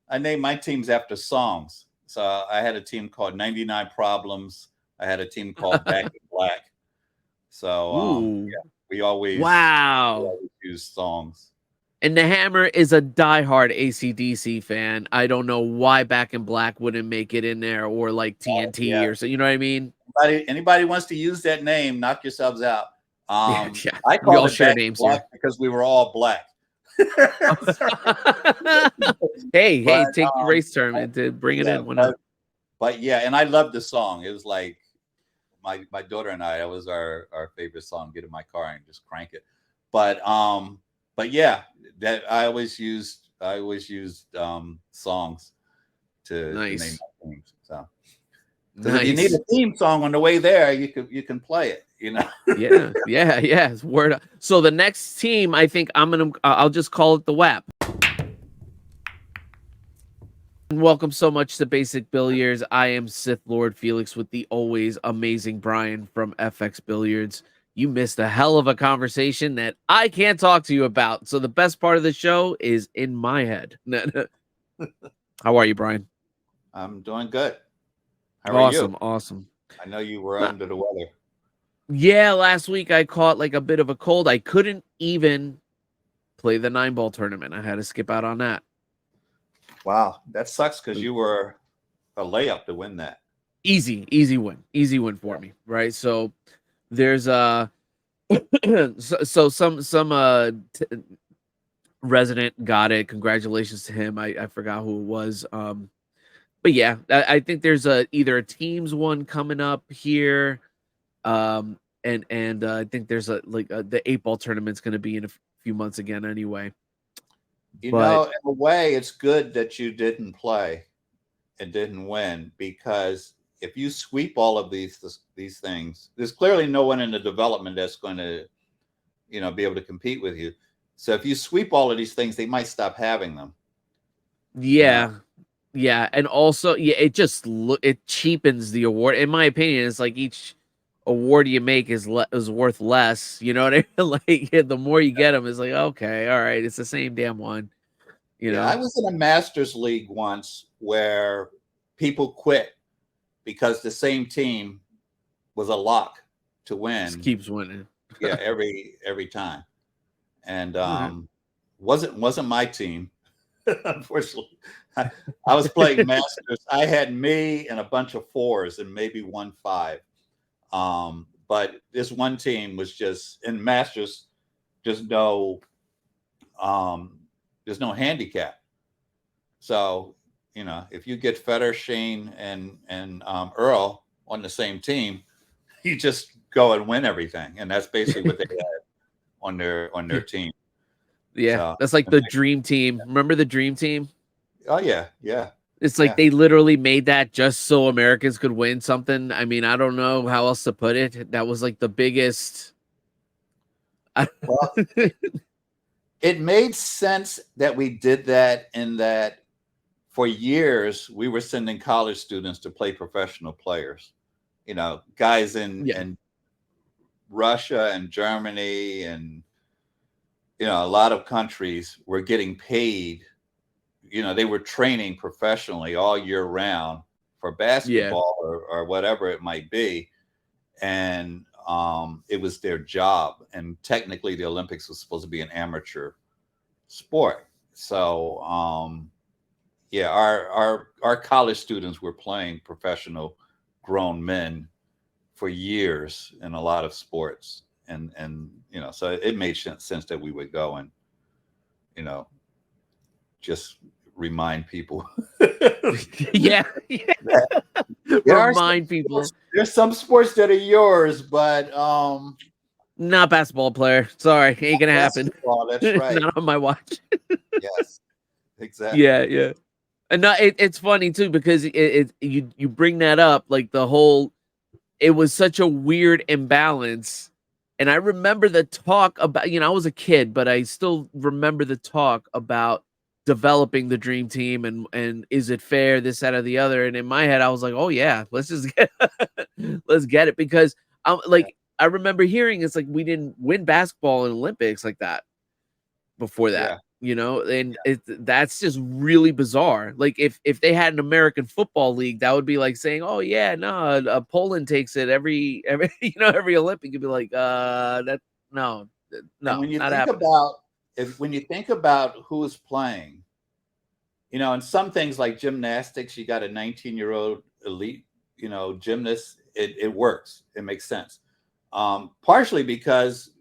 I named my teams after songs. So I had a team called 99 Problems. I had a team called Back in Black. So Ooh. yeah, we Wow. always use songs. And the Hammer is a diehard AC/DC fan. I don't know why Back in Black wouldn't make it in there, or like TNT Yeah. or so. You know what I mean? Anybody wants to use that name, knock yourselves out. Yeah, yeah. I We called all it share Back in names Black here. because we were all black. Hey, but hey, take the race term and to bring it yeah, in. Why not? but yeah, and I loved the song. It was like my daughter and I. That was our favorite song. Get in my car and just crank it. But but yeah, that I always used songs to name Nice, my teams. So because if you need nice. a theme song on the way there, you can play it. You know. Yeah, yeah, yeah. It's word. So the next team, I think I'm gonna. I'll just call it the WAP. And welcome so much to Basic Billiards. I am Sith Lord Felix with the always amazing Bryan from FX Billiards. You missed a hell of a conversation that I can't talk to you about. So the best part of the show is in my head. How are you, Bryan? I'm doing good. How are you? Awesome, awesome. I know you were Uh, under the weather. Yeah, last week I caught like a bit of a cold. I couldn't even play the 9-ball tournament. I had to skip out on that. Wow, that sucks because you were a layup to win that. Easy win for me, right? So there's so some resident got it. Congratulations to him. I forgot who it was. But yeah, I think there's either a teams one coming up here, and I think there's the 8-ball tournament's going to be in a few months again anyway. You But know, in a way, it's good that you didn't play and didn't win because if you sweep all of these things, there's clearly no one in the development that's going to, be able to compete with you. So if you sweep all of these things, they might stop having them. You know, yeah, yeah, and also yeah, it cheapens the award. In my opinion, it's like each award you make is worth less. You know what I mean? Like yeah, the more you get them, it's like okay, all right, it's the same damn one. You yeah, I know, was in a masters league once where people quit because the same team was a lock to just win. keeps winning. Yeah, every time, and All right. wasn't my team. Unfortunately, I was playing masters. I had me and a bunch of fours and maybe one five. But this one team was just in masters. Just no, um, there's no handicap. So if you get Federer, Shane, and Earl on the same team, you just go and win everything, and that's basically what they had on their team. Yeah, So, that's like the dream team. Remember the dream team? oh yeah, yeah, It's like yeah. they literally made that just so Americans could win something. I mean, I don't know how else to put it. That was like the biggest. Well, it made sense that we did that in that for years we were sending college students to play professional players. Guys Yeah, in Russia and Germany and a lot of countries were getting paid. They were training professionally all year round for yeah, basketball or whatever it might be, and it was their job. And technically, the Olympics was supposed to be an amateur sport. So yeah, our college students were playing professional grown men for years in a lot of sports, and so it made sense that we would go and you know just remind people yeah, yeah. that there are some Remind people, sports, there's some sports that are yours, but not basketball player. Sorry, ain't gonna happen. basketball. That's right. Not on my watch. Yes, exactly. Yeah, yeah. And no, it's funny too because you bring that up like the whole. It was such a weird imbalance. And I remember the talk about, I was a kid, but I still remember the talk about developing the dream team and is it fair, this, that, or the other. And in my head, I was like, oh yeah, let's just get let's get it. Because I'm Yeah, like I remember hearing it's like we didn't win basketball in Olympics like that before that. yeah. and that's just really bizarre. Like if they had an American football league, that would be like saying, oh yeah, no, Poland takes it every every Olympic. You'd be like, that no, And when you not think happening. about when you think about who's playing, and some things like gymnastics, you got a 19-year-old elite, gymnast. It works. It makes sense. Partially because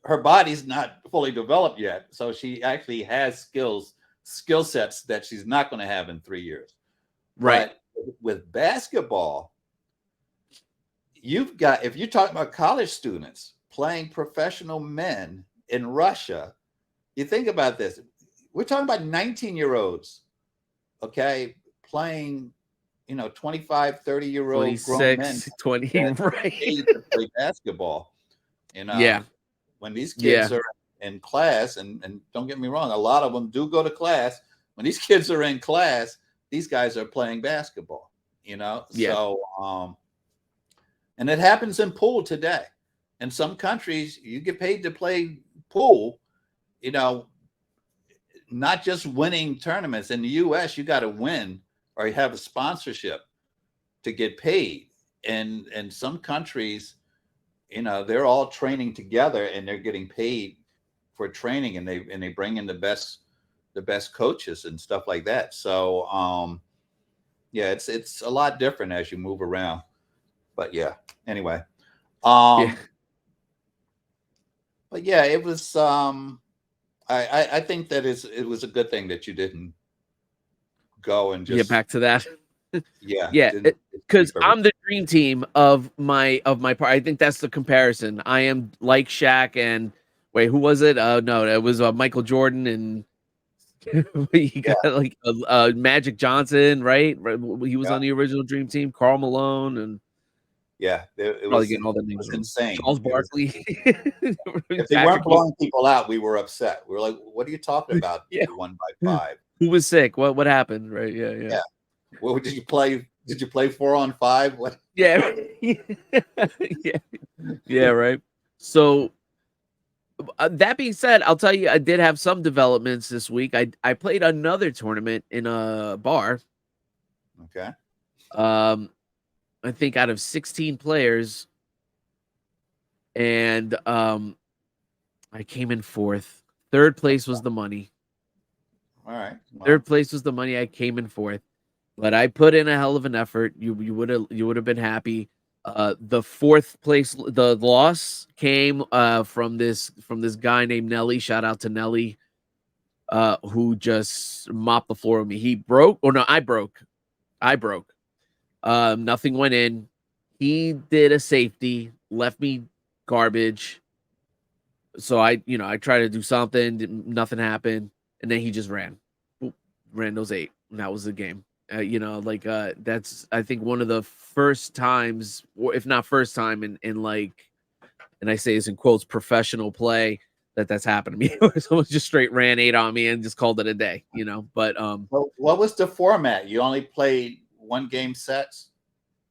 her body's not fully developed yet, so she actually has skill sets that she's not going to have in 3 years. Right. But with basketball, if you're talking about college students playing professional men in Russia, you think about this. We're talking about 19-year-olds, okay, playing, 25, 30-year-old grown men 26, 20, right. to play basketball. Yeah. When these kids Yeah. are in class, and don't get me wrong, a lot of them do go to class. When these kids are in class, these guys are playing basketball, Yeah. So, and it happens in pool today. In some countries, you get paid to play pool, not just winning tournaments. In the US, you got to win or you have a sponsorship to get paid. And in some countries, they're all training together and they're getting paid for training, and they bring in the best coaches and stuff like that. So yeah, it's a lot different as you move around. But yeah, anyway. Yeah. But yeah, it was I think that it was a good thing that you didn't go and Get just back to that. yeah, Because I'm the dream team of my part. I think that's the comparison. I am like Shaq and wait, who was it? No, it was Michael Jordan and you got like Magic Johnson, right? He was on the original dream team. Karl Malone and it probably was getting all the names wrong. insane. Charles Barkley. If they weren't blowing people out, we were upset. We were like, "What are you talking about? Yeah. You won by 5." Who was sick? What happened? Right? Yeah. Well, did you play? Did you play 4-on-5? What? Yeah. Yeah. Right. So that being said, I'll tell you, I did have some developments this week. I played another tournament in a bar. Okay. I think out of 16 players, and I came in 4th. 3rd place was the money. All right. Wow. 3rd place was the money. I came in 4th, but I put in a hell of an effort. You would have been happy. The 4th place, the loss came from this guy named Nelly. Shout out to Nelly, who just mopped the floor with me. He broke, or no, I broke. Nothing went in. He did a safety, left me garbage. So I tried to do something, nothing happened, and then he just ran those 8, and that was the game. That's I think one of the first times, or if not first time, in like, and I say this in quotes, professional play that's happened to me. Someone just straight ran 8 on me and just called it a day. But what was the format? You only played 1-game sets?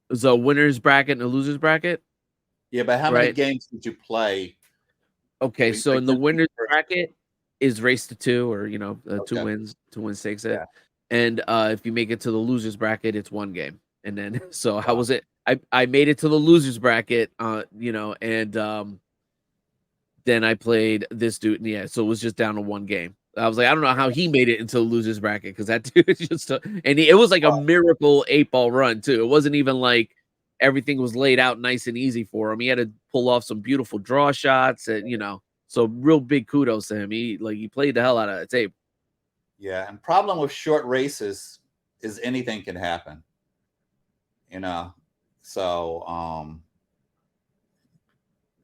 it was a winner's bracket and a loser's bracket. Yeah, but how many games did you play? Okay, so in the winner's bracket is race to 2, or 2 wins takes it. Yeah. And if you make it to the loser's bracket, it's 1 game. And then so how was it? I made it to the loser's bracket, and then I played this dude, and yeah, so it was just down to 1 game. I was like, I don't know how he made it into the loser's bracket, because that dude just it was like a miracle 8-ball run too. It wasn't even like everything was laid out nice and easy for him. He had to pull off some beautiful draw shots, and so real big kudos to him. He played the hell out of the tape. Yeah, and problem with short races is anything can happen. So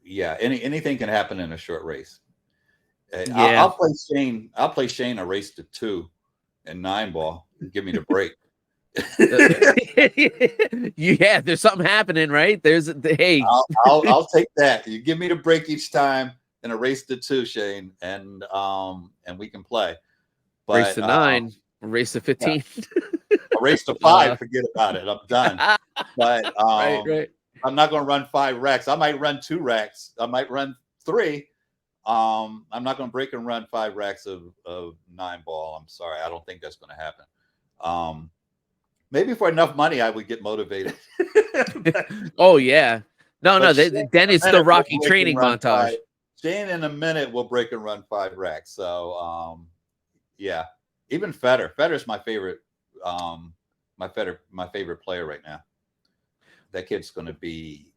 yeah, anything can happen in a short race. Yeah. I'll play Shane a race to 2 and 9-ball. Give me the break. Yeah, there's something happening, right? Hey, I'll take that. You give me the break each time in a race to 2, Shane, and we can play. But, race to 9, race to 15, a race to 5. Forget about it. I'm done. But right. I'm not going to run 5 racks. I might run 2 racks. I might run 3. I'm not going to break and run 5 racks of 9 ball. I'm sorry. I don't think that's going to happen. Maybe for enough money, I would get motivated. Oh yeah. No, But then it's the Rocky training montage. Shane in a minute will break and run 5 racks. So yeah. Even Federer's my favorite my favorite player right now. That kid's going to be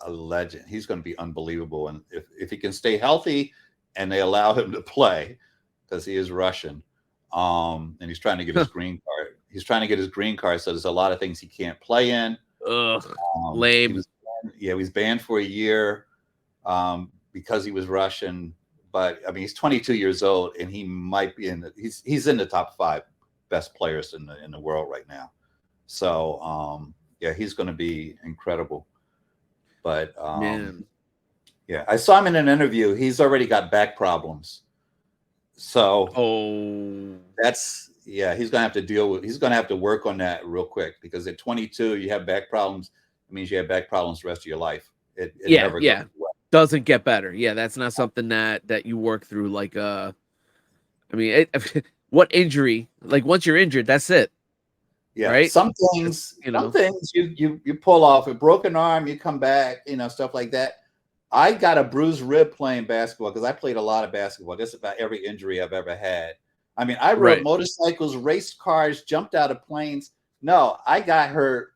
a legend. He's going to be unbelievable. And if he can stay healthy and they allow him to play, because he is Russian, and he's trying to get his green card. He's trying to get his green card. So there's a lot of things he can't play in. Ugh, lame. He was banned for a year because he was Russian. But I mean, he's 22 years old, and he might be he's in the top 5 best players in the world right now. So yeah, he's going to be incredible. But yeah, I saw him in an interview. He's already got back problems. So he's gonna have to he's gonna have to work on that real quick, because at 22 you have back problems. It means you have back problems the rest of your life. It never goes away. Doesn't get better. Yeah, that's not something that you work through. Like I mean, what injury? Like once you're injured, that's it. Yeah, right. Some things you pull off. A broken arm, you come back. Stuff like that. I got a bruised rib playing basketball, because I played a lot of basketball. Just about every injury I've ever had. I mean, I rode motorcycles, raced cars, jumped out of planes. No, I got hurt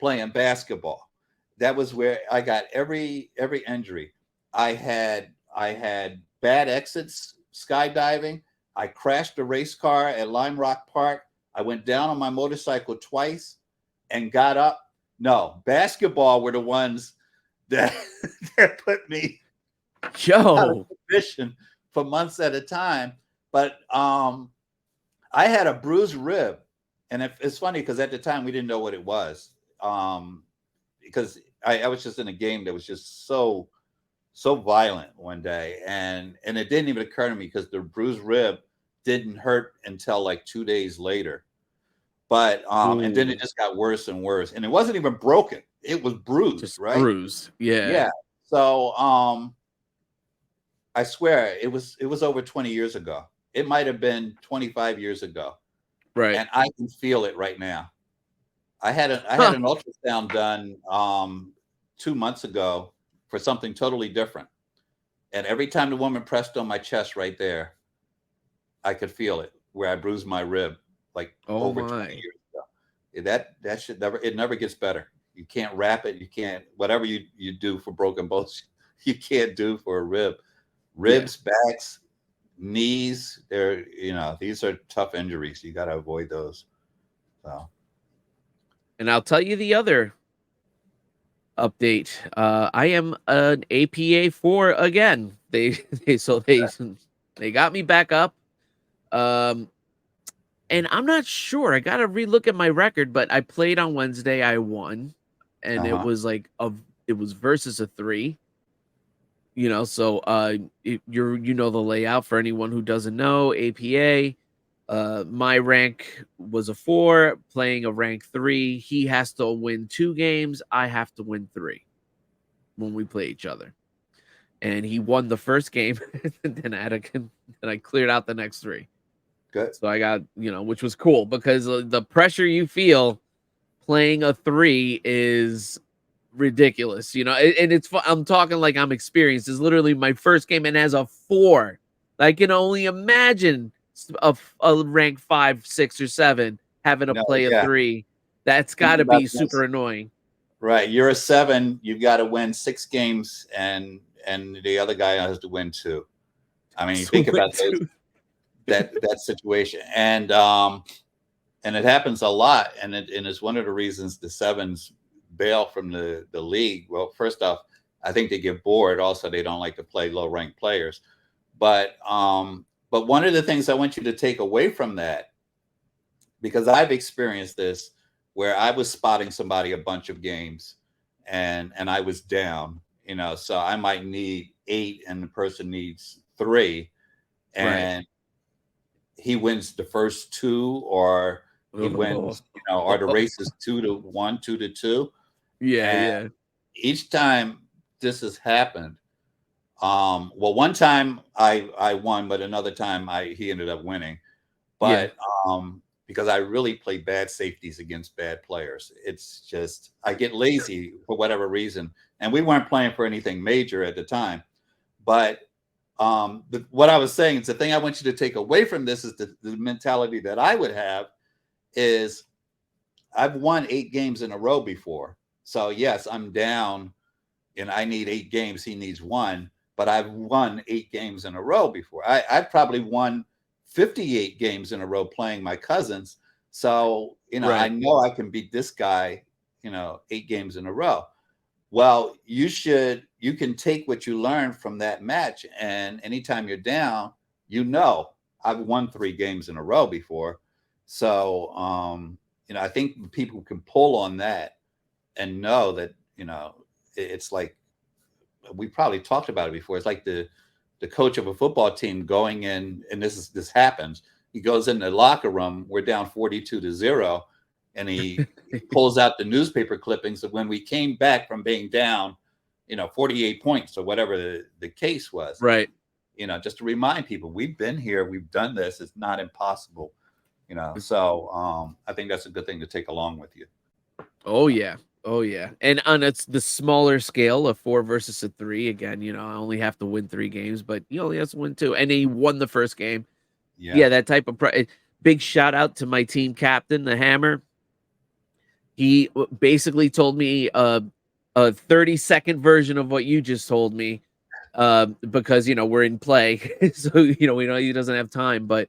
playing basketball. That was where I got every injury. I had bad exits skydiving. I crashed a race car at Lime Rock Park. I went down on my motorcycle twice and got up. No, basketball were the ones that put me out of position for months at a time. But I had a bruised rib, and it's funny because at the time we didn't know what it was, because I was just in a game that was just so violent one day, and it didn't even occur to me, because the bruised rib didn't hurt until like 2 days later. But and then it just got worse and worse, and it wasn't even broken. It was bruised, just right? Bruised, yeah. Yeah. So I swear it was over 20 years ago. It might have been 25 years ago. Right. And I can feel it right now. I had an ultrasound done 2 months ago for something totally different. And every time the woman pressed on my chest right there, I could feel it where I bruised my rib, like over 20 years ago. That should never gets better. You can't wrap it. You can't, whatever you do for broken bones, you can't do for a rib. Ribs, backs, knees, these are tough injuries. You got to avoid those. So. And I'll tell you the other update. I am an APA 4 again. They got me back up. And I'm not sure. I got to relook at my record, but I played on Wednesday. I won, and it was like it was versus a 3. So the layout for anyone who doesn't know. APA, my rank was a 4, playing a rank 3. He has to win 2 games. I have to win 3 when we play each other. And he won the first game, and then I cleared out the next 3. Good. So I got, which was cool, because the pressure you feel playing a 3 is ridiculous, and it's I'm talking like I'm experienced. It's literally my first game, and as a 4, I can only imagine a rank 5, 6, or 7 having to play a 3. That's got to be super annoying. Right, you're a 7. You've got to win 6 games, and the other guy has to win 2. I mean, you think about that situation, and it happens a lot, and it's one of the reasons the 7s bail from the league. Well, first off, I think they get bored. Also, they don't like to play low ranked players. But one of the things I want you to take away from that, because I've experienced this, where I was spotting somebody a bunch of games, and I was down, so I might need 8 and the person needs 3, and he wins the first 2, or he wins, or the race is 2-1, 2-2. Yeah. Each time this has happened, Well, one time I won, but another time he ended up winning. Yeah. But because I really play bad safeties against bad players, it's just I get lazy for whatever reason, and we weren't playing for anything major at the time. But what I was saying is the thing I want you to take away from this is the mentality that I would have is I've won 8 games in a row before. So yes, I'm down and I need 8 games. He needs 1, but I've won 8 games in a row before. I've probably won 58 games in a row playing my cousins. So, I know I can beat this guy, 8 games in a row. Well, you can take what you learned from that match. And anytime you're down, I've won 3 games in a row before. So, I think people can pull on that and know that, it's like, we probably talked about it before. It's like the coach of a football team going in, and this happens. He goes in the locker room. We're down 42-0, and he pulls out the newspaper clippings of when we came back from being down, 48 points or whatever the case was. Right. Just to remind people, we've been here, we've done this. It's not impossible. So I think that's a good thing to take along with you. Oh yeah. Oh yeah. And on the smaller scale of 4 versus a 3, again, I only have to win 3 games, but he only has to win 2. And he won the first game. Yeah, that type of big shout out to my team captain, the Hammer. He basically told me a 30-second version of what you just told me, because we're in play, so we know he doesn't have time. But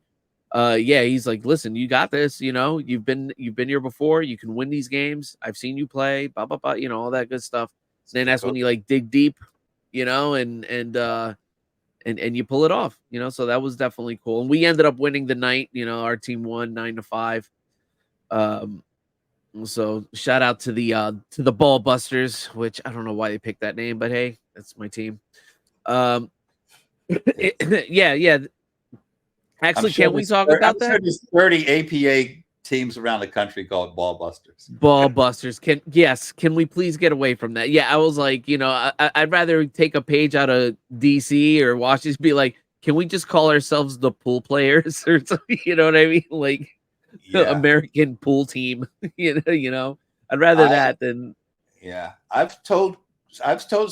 yeah, he's like, listen, you got this. You've been here before. You can win these games. I've seen you play. Blah blah blah. All that good stuff. Then that's when you like dig deep, and you pull it off. So that was definitely cool. And we ended up winning the night. Our team won 9-5. So shout out to the Ball Busters, which I don't know why they picked that name, but hey, that's my team. Yeah. Actually, sure can we talk about that? Sure there's 30 APA teams around the country called Ball Busters. Ball Busters. Can we please get away from that? Yeah, I was like, I'd rather take a page out of DC or Washington, be like, can we just call ourselves the pool players or something? You know what I mean? Like, American pool team. I'd rather that than. Yeah, I've told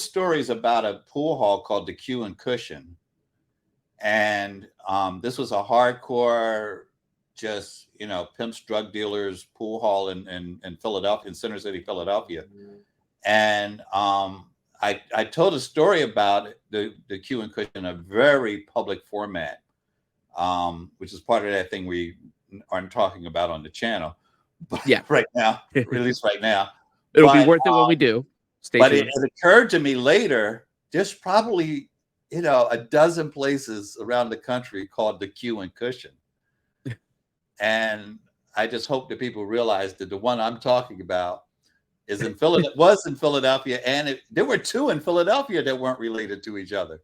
stories about a pool hall called the Q and Cushion, and this was a hardcore, just pimps, drug dealers pool hall in Philadelphia, in Center City, Philadelphia. And I told a story about the Q and Cushion in a very public format, which is part of that thing we aren't talking about on the channel. But right now, at least right now, it'll be worth it when we do. Stay tuned. It occurred to me later, there's probably a dozen places around the country called the Q and Cushion. And I just hope that people realize that the one I'm talking about is in Philadelphia, and there were 2 in Philadelphia that weren't related to each other,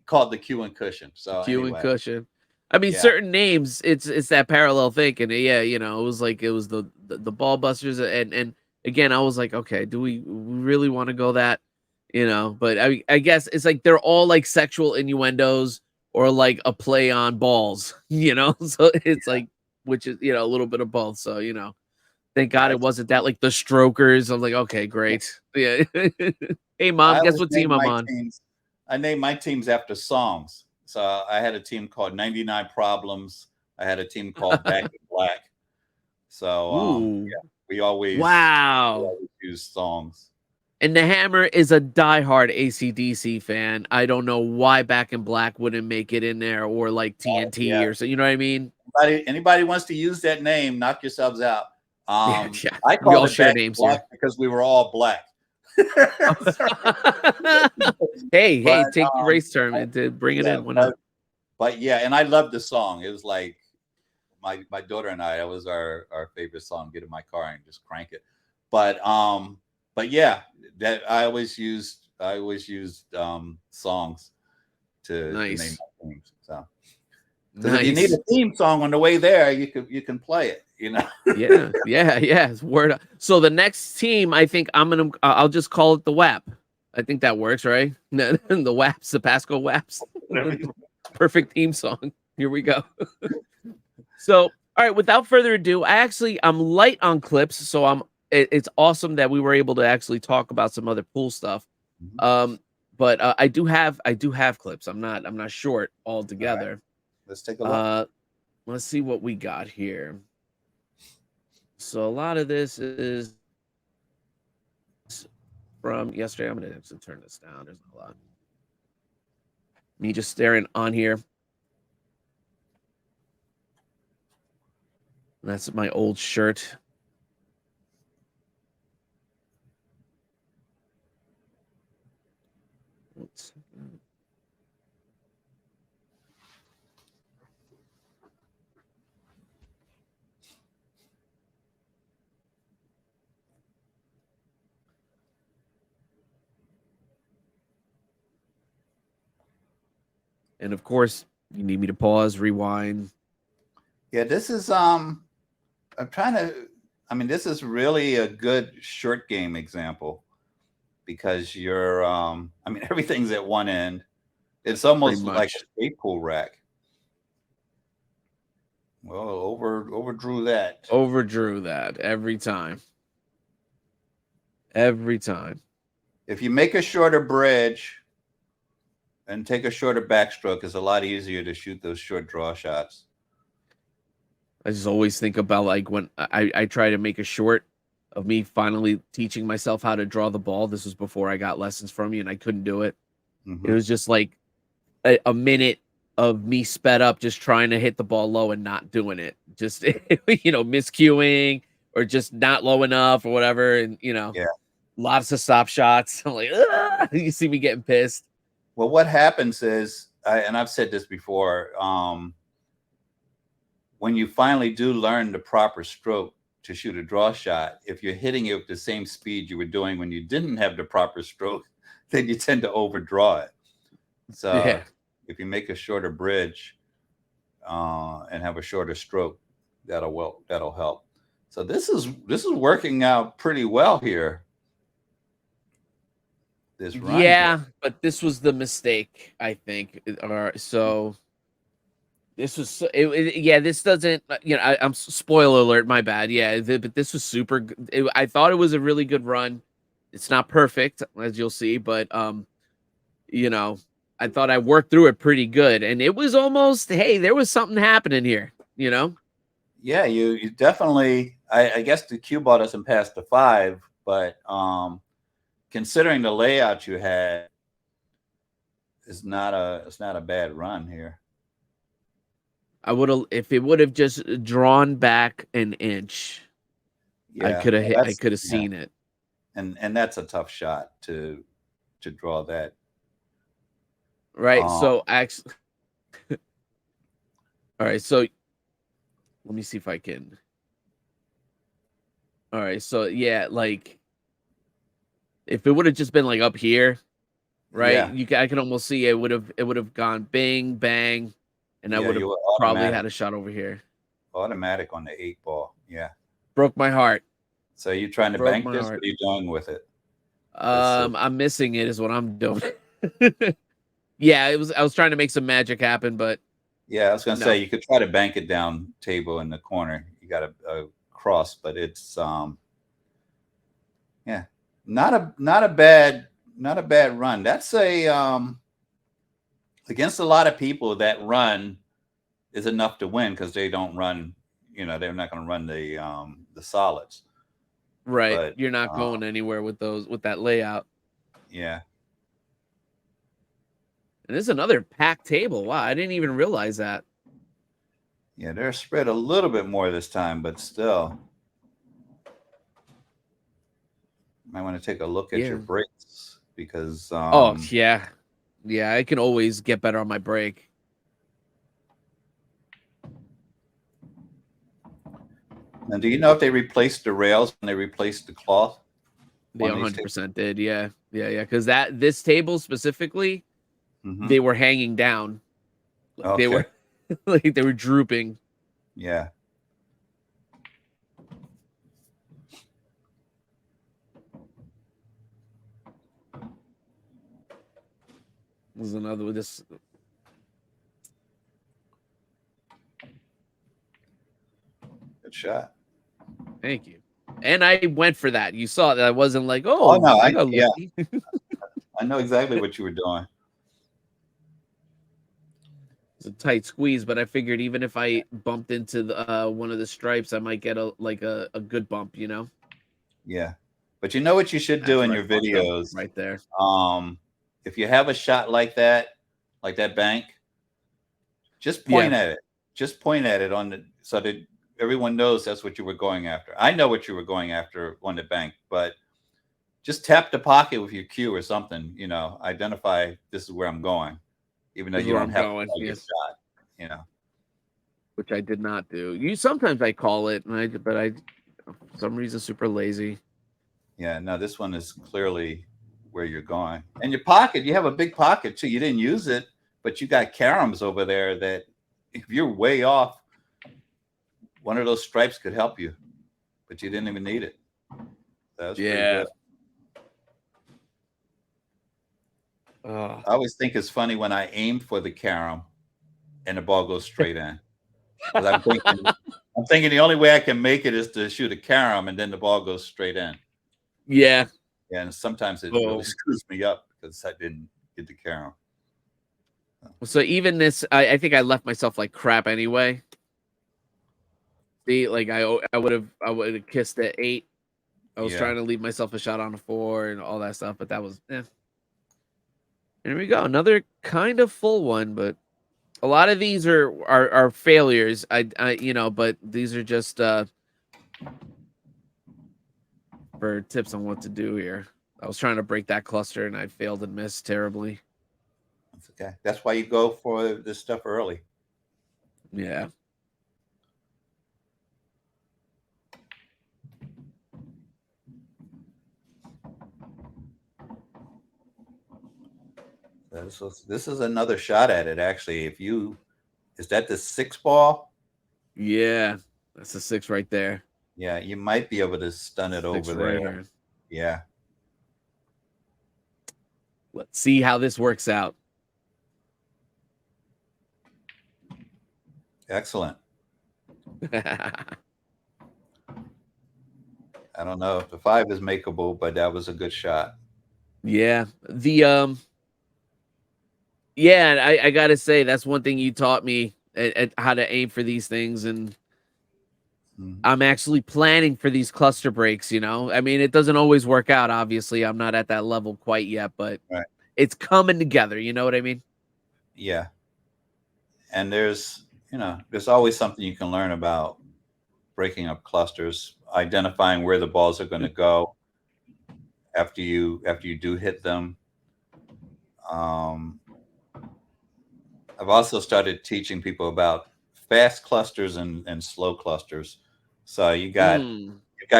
called the Q and Cushion. So Q and Cushion. I mean, certain names, it's that parallel thinking. Yeah, it was like it was the Ball Busters, and again, I was like, okay, do we really want to go that? But I guess it's like they're all like sexual innuendos or like a play on balls, so it's like, which is, a little bit of both. So, thank God it wasn't that, like the Strokers. I'm like, okay, great. Yeah. Hey, Mom, guess what team I'm on? I named my teams after songs. So I had a team called 99 Problems. I had a team called Back in Black. So we always use songs. And the Hammer is a diehard AC/DC fan. I don't know why Back in Black wouldn't make it in there, or like TNT or so. You know what I mean? Anybody wants to use that name, knock yourselves out. I we all share names here because we were all black. hey, take the race tournament to bring it in. But yeah, and I loved the song. It was like my daughter and I, that was our favorite song. Get in my car and just crank it. But yeah, that I always used songs to name my teams. So if you need a theme song on the way there, you can play it. Yeah. It's word. So the next team, I think I'll just call it the WAP. I think that works, right? The WAPs, the Pasco WAPs. Perfect theme song. Here we go. So, all right, without further ado, I'm light on clips, so it's awesome that we were able to actually talk about some other pool stuff. But I do have clips. I'm not short altogether. Right. Let's take a look. Let's see what we got here. So a lot of this is from yesterday. I'm gonna have to turn this down. There's not a lot. Me just staring on here. That's my old shirt. Oops. And of course, you need me to pause, rewind. Yeah, this is I'm trying to. I mean, this is really a good short game example because you're. I mean, everything's at one end. It's almost like a skate pool rack. Well, overdrew that. Overdrew that every time. Every time. If you make a shorter bridge and take a shorter backstroke, it's a lot easier to shoot those short draw shots. I just always think about like when I try to make a short of me finally teaching myself how to draw the ball. This was before I got lessons from you, and I couldn't do it. It was just like a minute of me sped up, just trying to hit the ball low and not doing it. Just miscuing or just not low enough or whatever, and lots of stop shots. I'm like, you see me getting pissed. Well, what happens is, and I've said this before, when you finally do learn the proper stroke to shoot a draw shot, if you're hitting it with the same speed you were doing when you didn't have the proper stroke, then you tend to overdraw it. So if you make a shorter bridge and have a shorter stroke, that'll help. So this is working out pretty well here. This run here. But this was the mistake, I think. So this was this doesn't, I'm spoiler alert, my bad. But this was super good. I thought it was a really good run. It's not perfect, as you'll see, but I thought I worked through it pretty good, and it was almost, hey, there was something happening here, Yeah, you definitely. I guess the cue ball doesn't pass the 5, but considering the layout you had, it's not a bad run here. If it would have just drawn back an inch, I could have seen it. And that's a tough shot to draw that. Right. So actually, all right. So let me see if I can. All right. So like if it would have just been like up here, right? I can almost see it would have gone bing bang, and I would have probably had a shot over here. Automatic on the 8 ball. Yeah. Broke my heart. So you're trying to bank this? What are you doing with it? I'm missing it is what I'm doing. I was trying to make some magic happen, but I was gonna say you could try to bank it down table in the corner. You got a cross, but it's not a bad run. That's against a lot of people, that run is enough to win because they don't run, they're not going to run the solids. Right. But you're not going anywhere with that layout. Yeah. And this is another packed table. Wow, I didn't even realize that. Yeah, they're spread a little bit more this time, but still. Might want to take a look at your breaks because I can always get better on my break. And do you know if they replaced the rails and they replaced the cloth? They 100% did. Yeah. Because this table specifically, they were hanging down. Okay. They were they were drooping. Yeah. was another with this. Good shot. Thank you. And I went for that. You saw that I wasn't like, Oh no, I got lucky. I know exactly what you were doing. It's a tight squeeze, but I figured even if I bumped into the one of the stripes, I might get a good bump, you know. Yeah, but you know what you should do That's in where I your fucked up videos. right there. If you have a shot like that bank, just point Yeah. at it. Just point at it on the so that everyone knows that's what you were going after. I know what you were going after on the bank, but just tap the pocket with your cue or something. You know, identify this is where I'm going, even though This is you where don't I'm have to going. call your Yes. shot. You know. Which I did not do. You sometimes I call it, but I for some reason super lazy. Yeah, no, this one is clearly where you're going. And your pocket, you have a big pocket too. You didn't use it, but you got caroms over there that if you're way off, one of those stripes could help you, but you didn't even need it. That was pretty Yeah. good. I always think it's funny when I aim for the carom and the ball goes straight in. Because I'm thinking the only way I can make it is to shoot a carom and then the ball goes straight in. Yeah. And sometimes it really screws me up because I didn't get the carom. So even this, I think I left myself like crap anyway. See, like I would have kissed at 8. I was trying to leave myself a shot on a 4 and all that stuff, but that was Here we go, another kind of full one, but a lot of these are failures. I but these are just for tips on what to do here. I was trying to break that cluster and I failed and missed terribly. That's okay. That's why you go for this stuff early. Yeah. This is another shot at it. Actually, is that the 6 ball? Yeah, that's a 6 right there. Yeah, you might be able to stun it 6 over right there. here. Yeah. Let's see how this works out. Excellent. I don't know if the 5 is makeable, but that was a good shot. Yeah. Yeah, I gotta say that's one thing you taught me at how to aim for these things, and I'm actually planning for these cluster breaks. You know, I mean, it doesn't always work out. Obviously, I'm not at that level quite yet, but Right. it's coming together. You know what I mean? Yeah. And there's always something you can learn about breaking up clusters, identifying where the balls are going to go after you do hit them. I've also started teaching people about fast clusters and slow clusters. So you got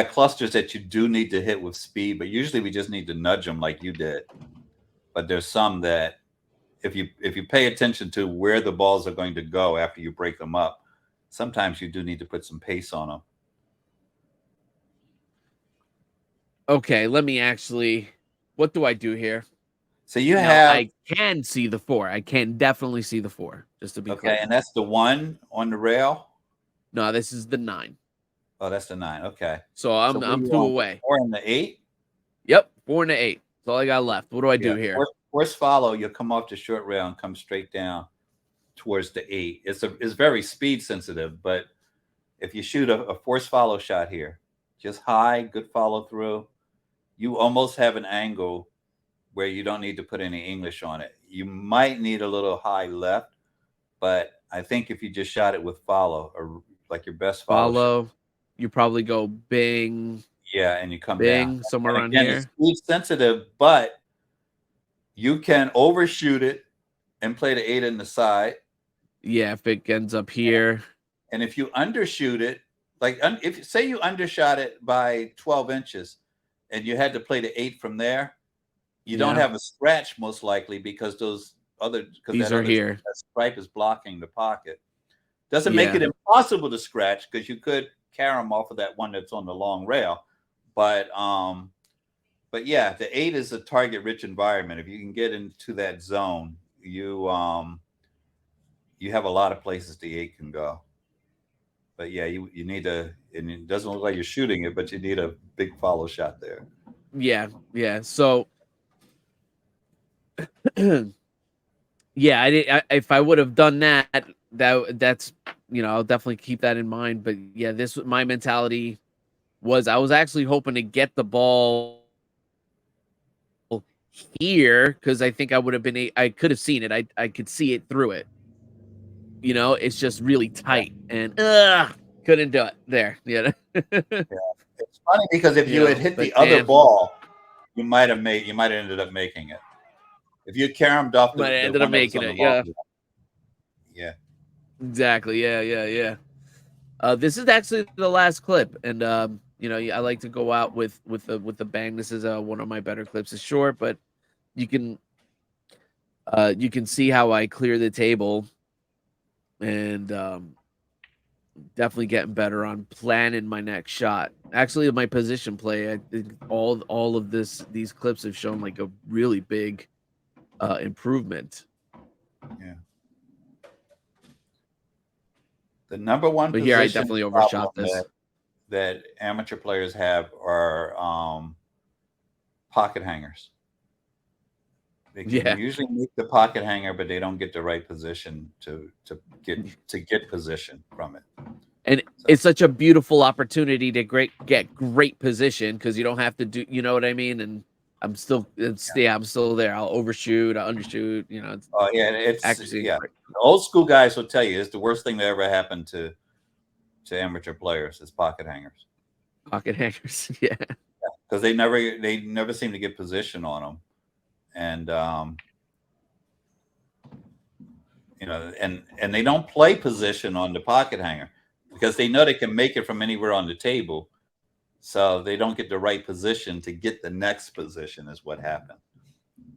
clusters that you do need to hit with speed, but usually we just need to nudge them like you did. But there's some that if you pay attention to where the balls are going to go after you break them up, sometimes you do need to put some pace on them. Okay, let me actually. What do I do here? So you Now, have I can see the 4. I can definitely see the 4. Just to be clear. and that's the 1 on the rail. No, this is the 9. Oh, that's the 9. Okay. So I'm 2 away. 4 and the 8. Yep, 4 and 8. That's all I got left. What do I do here? Force follow. You'll come off the short rail and come straight down towards the 8. It's very speed sensitive, but if you shoot a force follow shot here, just high, good follow through, you almost have an angle where you don't need to put any English on it. You might need a little high left, but I think if you just shot it with follow or like your best follow shot, you probably go bing. Yeah, and you come bing down somewhere around again, here. It's speed sensitive, but you can overshoot it and play the 8 in the side. Yeah, if it ends up here. And if you undershoot it, like if say you undershot it by 12 inches and you had to play the 8 from there, you don't have a scratch most likely because These are here. That stripe is blocking the pocket. Doesn't make it impossible to scratch because you could carom off of that one that's on the long rail. But yeah, the 8 is a target rich environment. If you can get into that zone, you have a lot of places the 8 can go. But yeah, you need to, and it doesn't look like you're shooting it, but you need a big follow shot there. Yeah, yeah. So, yeah, if I would have done that's I'll definitely keep that in mind. But yeah, my mentality was I was actually hoping to get the ball here because I think I would have been I could have seen it. I could see it through it. It's just really tight and couldn't do it there. Yeah. It's funny because if you had hit the other ball, you might have ended up making it. If you caromed off the ended up making it. Yeah. Exactly. Yeah. This is actually the last clip, and I like to go out with the bang. This is one of my better clips. It's short, but you can see how I clear the table, and definitely getting better on planning my next shot. Actually, my position play, I think all of these clips have shown like a really big improvement. Yeah. The number one but position here I definitely overshot this. That amateur players have are pocket hangers. They can usually make the pocket hanger, but they don't get the right position to get position from it. And it's such a beautiful opportunity to get great position because you don't have to do, you know what I mean? And I'm still there. I'll overshoot, I'll undershoot, It's accuracy. The old school guys will tell you it's the worst thing that ever happened to amateur players is pocket hangers. Pocket hangers, yeah. Because they never seem to get position on them. And and they don't play position on the pocket hanger because they know they can make it from anywhere on the table, so they don't get the right position to get the next position is what happened.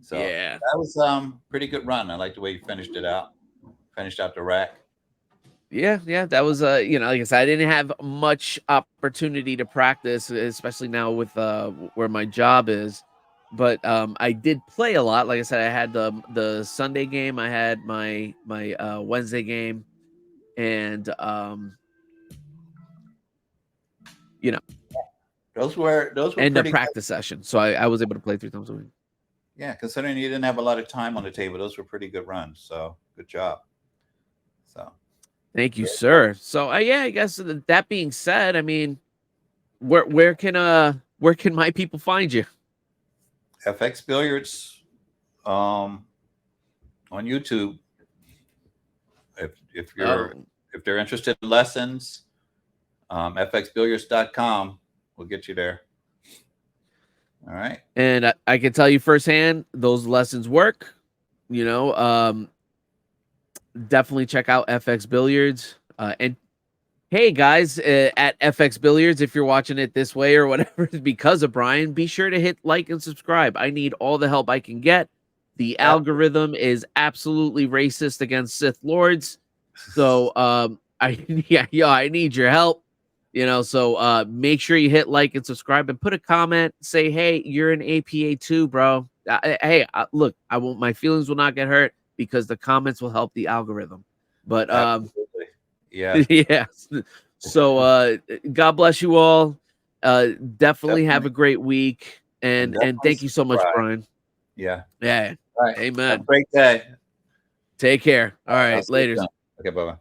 So that was pretty good run. I like the way you finished out the rack. Yeah, that was like I said, I didn't have much opportunity to practice, especially now with where my job is. But I did play a lot. Like I said, I had the Sunday game, I had my Wednesday game, and those were and the practice session. So I was able to play 3 times a week. Yeah, considering you didn't have a lot of time on the table, those were pretty good runs. So good job. So thank you, sir. So I guess that being said, I mean, where can my people find you? FX Billiards on YouTube. If they're interested in lessons, fxbilliards.com will get you there. All right. And I can tell you firsthand, those lessons work. Definitely check out FX Billiards. And hey, guys, at FX Billiards, if you're watching it this way or whatever, because of Bryan, be sure to hit like and subscribe. I need all the help I can get. The algorithm is absolutely racist against Sith Lords. So I need your help. So make sure you hit like and subscribe and put a comment. Say, hey, you're an APA too, bro. Look, my feelings will not get hurt because the comments will help the algorithm. But yeah. So God bless you all. Definitely have a great week, and thank you so much, Bryan. Yeah. All right. Amen. Have a great day. Take care. All right. Later. Okay. Bye-bye.